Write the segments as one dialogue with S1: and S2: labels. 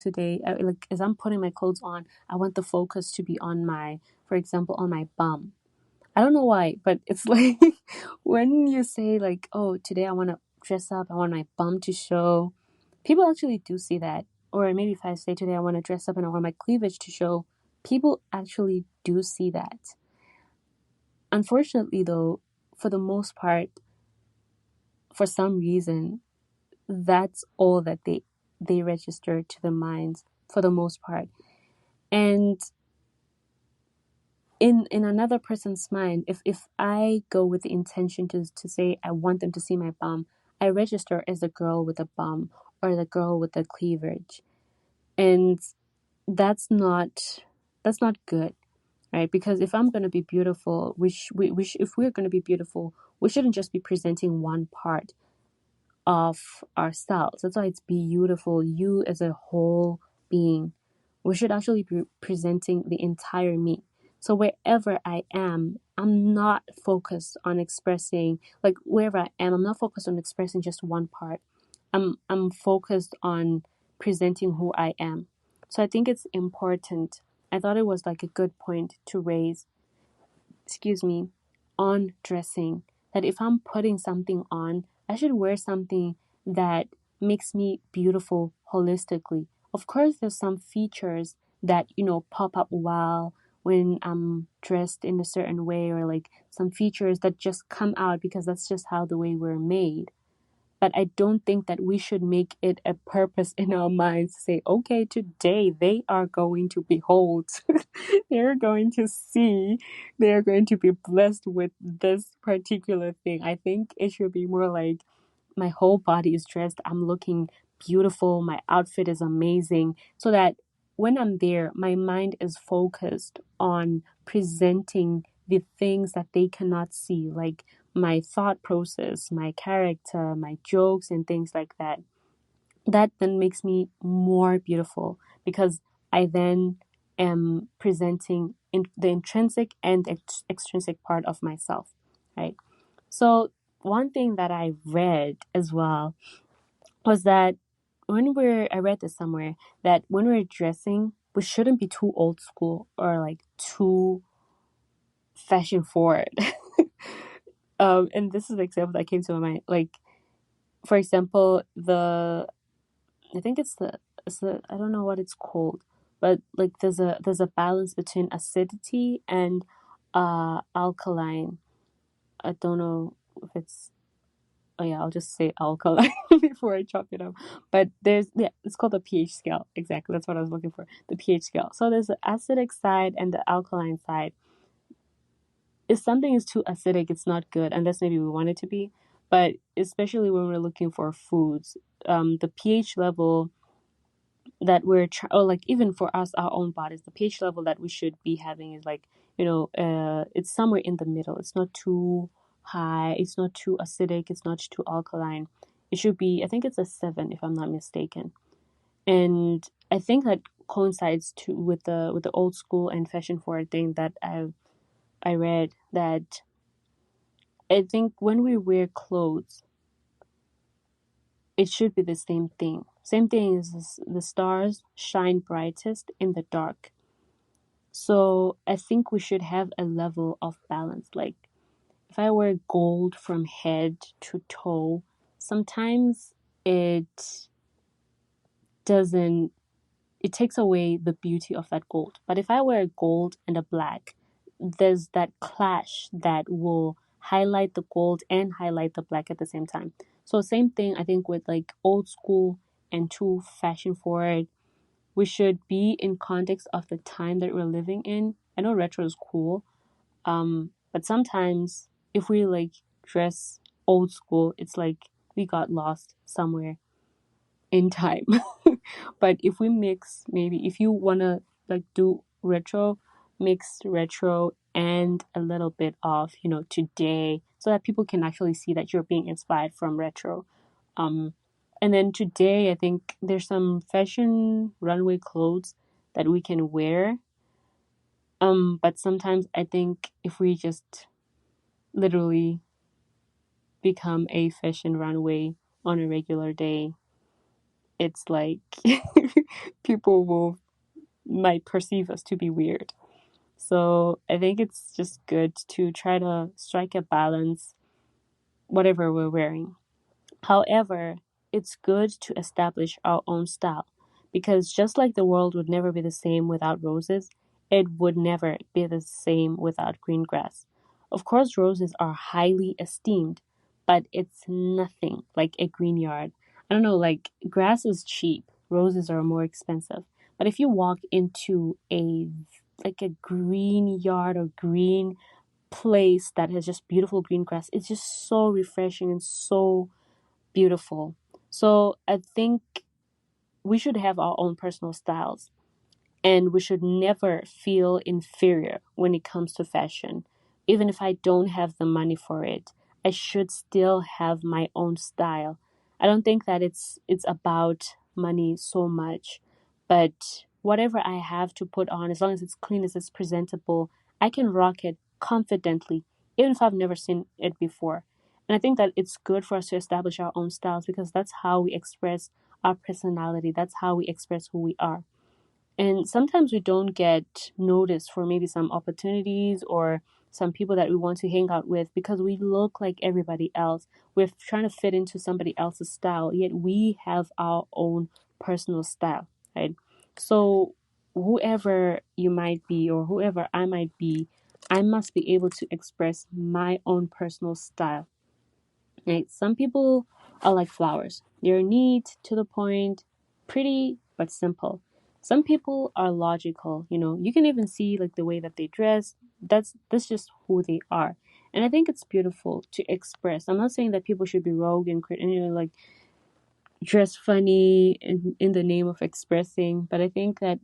S1: today, like as I'm putting my clothes on, I want the focus to be on my, for example, on my bum. I don't know why, but it's like when you say like, oh, today I want to dress up, I want my bum to show, people actually do see that. Or maybe if I say today I want to dress up and I want my cleavage to show, people actually do see that. Unfortunately, though, for the most part, for some reason, that's all that they register to the minds for the most part. And in another person's mind, if I go with the intention to say I want them to see my bum, I register as the girl with the bum or the girl with the cleavage. And that's not good, right? Because if I'm going to be beautiful, if we're going to be beautiful, we shouldn't just be presenting one part of ourselves. That's why it's beautiful, you as a whole being. We should actually be presenting the entire me. So wherever I am, I'm not focused on expressing, like wherever I am, I'm not focused on expressing just one part. I'm focused on presenting who I am. So I think it's important. I thought it was like a good point to raise, excuse me, on dressing. That if I'm putting something on, I should wear something that makes me beautiful holistically. Of course, there's some features that, pop up while when I'm dressed in a certain way, or like some features that just come out because that's just how the way we're made. But I don't think that we should make it a purpose in our minds to say, okay, today they are going to behold, they're going to see, they're going to be blessed with this particular thing. I think it should be more like, my whole body is dressed, I'm looking beautiful, my outfit is amazing, so that when I'm there, my mind is focused on presenting the things that they cannot see, like my thought process, my character, my jokes, and things like that. That then makes me more beautiful because I then am presenting in the intrinsic and extrinsic part of myself, right? So one thing that I read as well was that I read this somewhere, that when we're dressing, we shouldn't be too old school or like too fashion forward. And this is the example that came to my mind. Like, for example, I think I don't know what it's called, but like there's a balance between acidity and alkaline. I don't know if it's, oh yeah, I'll just say alkaline before I chop it up. But it's called the pH scale. Exactly, that's what I was looking for. The pH scale. So there's the acidic side and the alkaline side. If something is too acidic, it's not good, unless maybe we want it to be. But especially when we're looking for foods, the pH level that or like even for us, our own bodies, the pH level that we should be having is like, it's somewhere in the middle. It's not too high, it's not too acidic, it's not too alkaline. It should be, I think it's a 7 if I'm not mistaken. And I think that coincides with the old school and fashion forward thing that I read, that I think when we wear clothes, it should be the same thing. Same thing is the stars shine brightest in the dark. So I think we should have a level of balance. Like if I wear gold from head to toe, sometimes it doesn't, it takes away the beauty of that gold. But if I wear gold and a black, there's that clash that will highlight the gold and highlight the black at the same time. So same thing I think with like old school and too fashion forward. We should be in context of the time that we're living in. I know retro is cool, but sometimes if we like dress old school, it's like we got lost somewhere in time. But if we mix, maybe if you wanna like do retro, mix retro and a little bit of today, so that people can actually see that you're being inspired from retro. And then today, I think there's some fashion runway clothes that we can wear. But sometimes I think if we just literally become a fashion runway on a regular day, it's like people will might perceive us to be weird. So I think it's just good to try to strike a balance, whatever we're wearing. However, it's good to establish our own style because just like the world would never be the same without roses, it would never be the same without green grass. Of course, roses are highly esteemed, but it's nothing like a green yard. I don't know, like grass is cheap, roses are more expensive. But if you walk into a green yard or green place that has just beautiful green grass, it's just so refreshing and so beautiful. So I think we should have our own personal styles and we should never feel inferior when it comes to fashion. Even if I don't have the money for it, I should still have my own style. I don't think that it's about money so much, but whatever I have to put on, as long as it's clean, as it's presentable, I can rock it confidently, even if I've never seen it before. And I think that it's good for us to establish our own styles because that's how we express our personality. That's how we express who we are. And sometimes we don't get noticed for maybe some opportunities or some people that we want to hang out with because we look like everybody else. We're trying to fit into somebody else's style, yet we have our own personal style, right? So, whoever you might be or whoever I might be, I must be able to express my own personal style. Right? Some people are like flowers. They're neat, to the point, pretty, but simple. Some people are logical, you can even see like the way that they dress. That's just who they are. And I think it's beautiful to express. I'm not saying that people should be rogue and like dress funny in the name of expressing, but I think that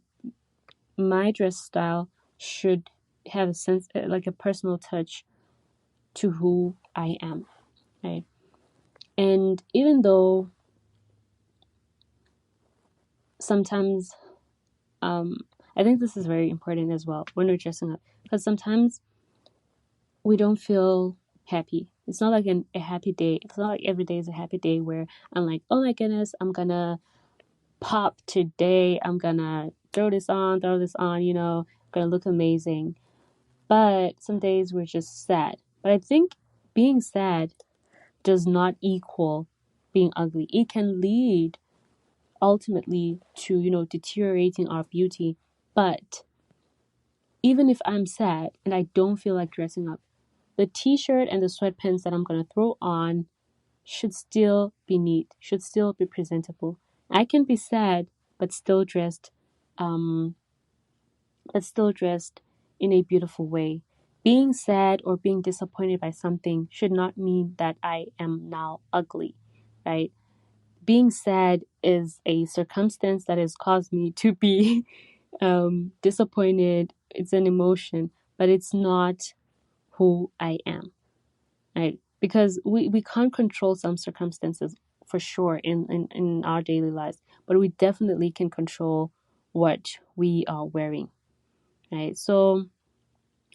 S1: my dress style should have a sense like a personal touch to who I am, right? And even though sometimes I think this is very important as well when we're dressing up because sometimes we don't feel happy. It's not like a happy day. It's not like every day is a happy day where I'm like, oh my goodness, I'm gonna pop today. I'm gonna throw this on, gonna look amazing. But some days we're just sad. But I think being sad does not equal being ugly. It can lead ultimately to, deteriorating our beauty. But even if I'm sad and I don't feel like dressing up, the t-shirt and the sweatpants that I'm going to throw on should still be neat, should still be presentable. I can be sad but still dressed um in a beautiful way. Being sad or being disappointed by something should not mean that I am now ugly, right? Being sad is a circumstance that has caused me to be disappointed. It's an emotion, but it's not who I am, right? Because we can't control some circumstances for sure in our daily lives, but we definitely can control what we are wearing, right? So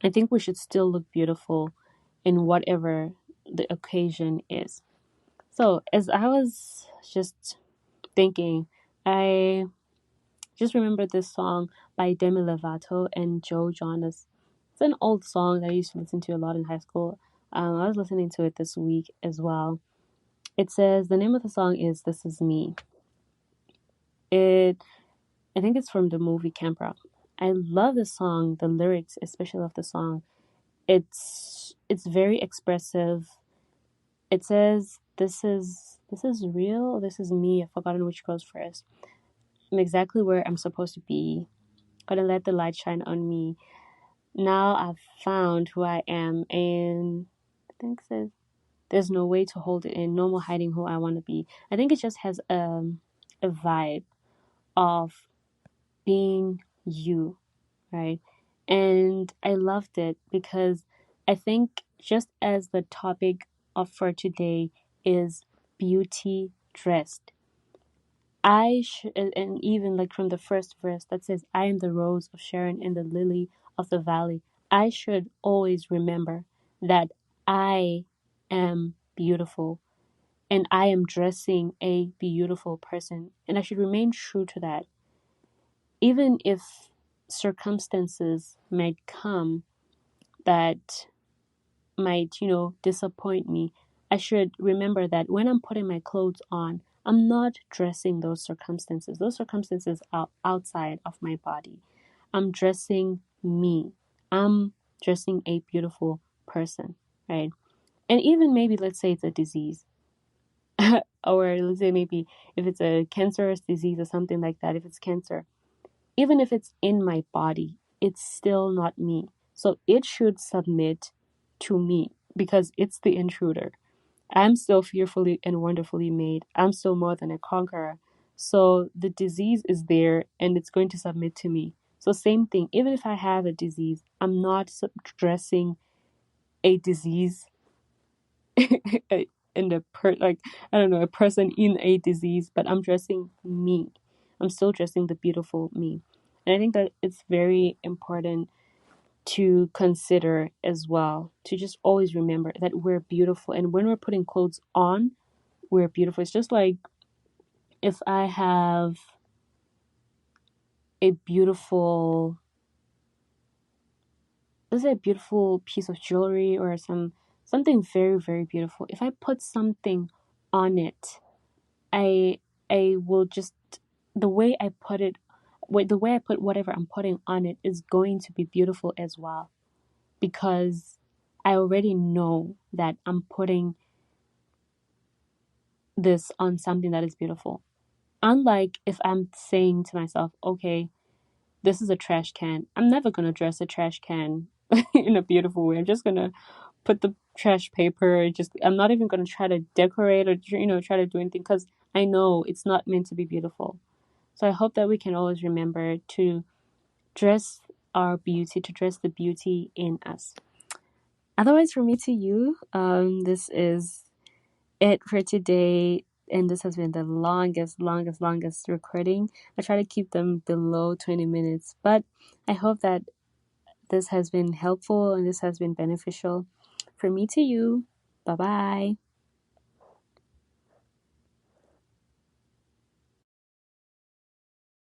S1: I think we should still look beautiful in whatever the occasion is. So as I was just thinking, I just remember this song by Demi Lovato and Joe Jonas. It's an old song that I used to listen to a lot in high school. I was listening to it this week as well. It says the name of the song is "This Is Me." I think it's from the movie Camp Rock. I love the song, the lyrics, especially of the song. It's very expressive. It says, "This is real. This is me." I've forgotten which goes first. I'm exactly where I'm supposed to be. Gonna let the light shine on me. Now I've found who I am, and I think it says, "There's no way to hold it in. No more hiding who I want to be." I think it just has a vibe of being you, right? And I loved it because I think just as the topic of for today is beauty dressed, and even like from the first verse that says, "I am the rose of Sharon and the lily of the valley," I should always remember that I am beautiful. and I am dressing a beautiful person, and I should remain true to that. Even if circumstances might come that might, disappoint me, I should remember that when I'm putting my clothes on, I'm not dressing those circumstances. Those circumstances are outside of my body. I'm dressing me. I'm dressing a beautiful person, right? And even maybe, let's say it's a disease, or let's say maybe if it's a cancerous disease or something like that, if it's cancer, even if it's in my body, it's still not me. So it should submit to me because it's the intruder. I'm still fearfully and wonderfully made. I'm still more than a conqueror. So the disease is there and it's going to submit to me. So same thing, even if I have a disease, I'm not dressing a disease in I don't know, a person in a disease, but I'm dressing me. I'm still dressing the beautiful me. And I think that it's very important to consider as well, to just always remember that we're beautiful, and when we're putting clothes on, we're beautiful. It's just like if I have a beautiful, let's say a beautiful piece of jewelry or something very, very beautiful. If I put something on it, I I will just, the way I put it, the way I put whatever I'm putting on it is going to be beautiful as well, because I already know that I'm putting this on something that is beautiful. Unlike if I'm saying to myself, okay, this is a trash can. I'm never going to dress a trash can in a beautiful way. I'm just going to put the trash paper, I'm not even going to try to decorate or, try to do anything because I know it's not meant to be beautiful. So I hope that we can always remember to dress our beauty, to dress the beauty in us. Otherwise, from me to you, this is it for today. And this has been the longest recording. I try to keep them below 20 minutes, but I hope that this has been helpful and this has been beneficial. From me to you, bye bye.